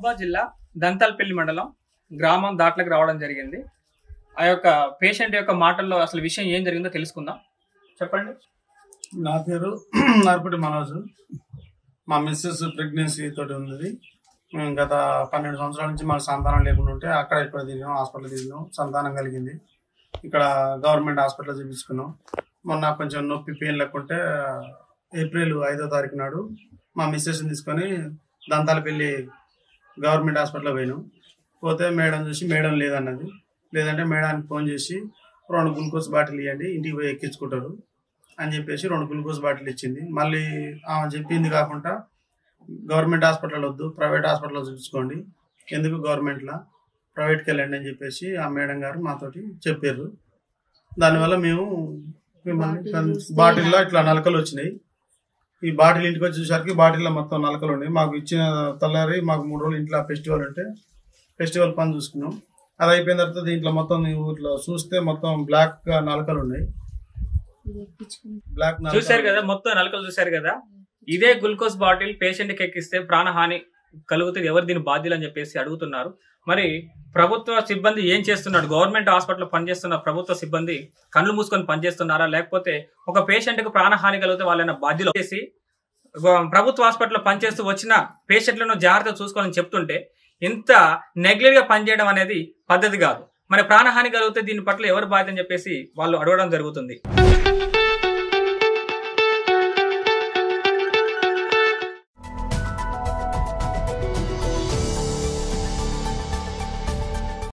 మహబూబాబాద్ జిల్లా దంతాలపల్లి మండలం గ్రామం దాట్లకు రావడం జరిగింది. ఆ యొక్క పేషెంట్ యొక్క మాటల్లో అసలు విషయం ఏం జరిగిందో తెలుసుకుందాం. చెప్పండి. నా పేరు నరపుటి మనోజ్. మా మిస్సెస్ ప్రెగ్నెన్సీ తోటి ఉంది. మేము గత 12 సంవత్సరాల నుంచి మాకు సంతానం లేకుండా ఉంటే అక్కడ ఇక్కడ తిరిగాం, హాస్పిటల్ తిరిగాం, సంతానం కలిగింది. ఇక్కడ గవర్నమెంట్ హాస్పిటల్ చూపించుకున్నాం. మొన్న కొంచెం నొప్పి పెయిన్ లేకుంటే ఏప్రిల్ 5వ తారీఖు నాడు మా మిస్సెస్ని తీసుకొని దంతాలపల్లి గవర్నమెంట్ హాస్పిటల్లో పోయినాం. పోతే మేడం చూసి మేడం లేదన్నది. లేదంటే మేడానికి ఫోన్ చేసి 2 గ్లూకోజ్ బాటిల్ ఇవ్వండి, ఇంటికి పోయి ఎక్కించుకుంటారు అని చెప్పేసి 2 గ్లూకోజ్ బాటిల్ ఇచ్చింది. మళ్ళీ ఆమె చెప్పింది కాకుండా గవర్నమెంట్ హాస్పిటల్ వద్దు, ప్రైవేట్ హాస్పిటల్లో చూపించుకోండి, ఎందుకు గవర్నమెంట్లో ప్రైవేట్కి వెళ్ళండి అని చెప్పేసి ఆ మేడం గారు మాతోటి చెప్పారు. దానివల్ల మేము బాటిల్లో ఇట్లా నలకలు వచ్చినాయి. ఈ బాటిల్ ఇంటికి వచ్చి చూసరికి బాటిల్లో మొత్తం నలకలు ఉన్నాయి. మాకు ఇచ్చిన తెల్లారి మాకు 3 రోజులు ఇంట్లో ఫెస్టివల్ ఉంటే ఫెస్టివల్ పని చూసుకున్నాం. అది అయిపోయిన తర్వాత దీంట్లో మొత్తం ఇట్లా చూస్తే మొత్తం బ్లాక్ నలకలు ఉన్నాయి. బ్లాక్ చూశారు కదా, మొత్తం నలకలు చూశారు కదా. ఇదే గ్లూకోజ్ బాటిల్ పేషెంట్ కి ఎక్కిస్తే ప్రాణహాని కలుగుతుంది, ఎవరు దీని బాధ్యులు అని చెప్పేసి అడుగుతున్నారు. మరి ప్రభుత్వ సిబ్బంది ఏం చేస్తున్నాడు? గవర్నమెంట్ హాస్పిటల్లో పనిచేస్తున్న ప్రభుత్వ సిబ్బంది కళ్ళు మూసుకొని పనిచేస్తున్నారా, లేకపోతే ఒక పేషెంట్ కు ప్రాణహాని కలిగితే వాళ్ళైనా బాధ్యులు చేసి ప్రభుత్వ హాస్పిటల్లో పనిచేస్తూ వచ్చిన పేషెంట్లను జాగ్రత్తగా చూసుకోవాలని చెప్తుంటే ఇంత నెగ్లెక్ట్ గా పనిచేయడం అనేది పద్ధతి కాదు. మరి ప్రాణహాని కలిగితే దీని పట్ల ఎవరు బాధ్యత అని చెప్పేసి వాళ్ళు అడగడం జరుగుతుంది.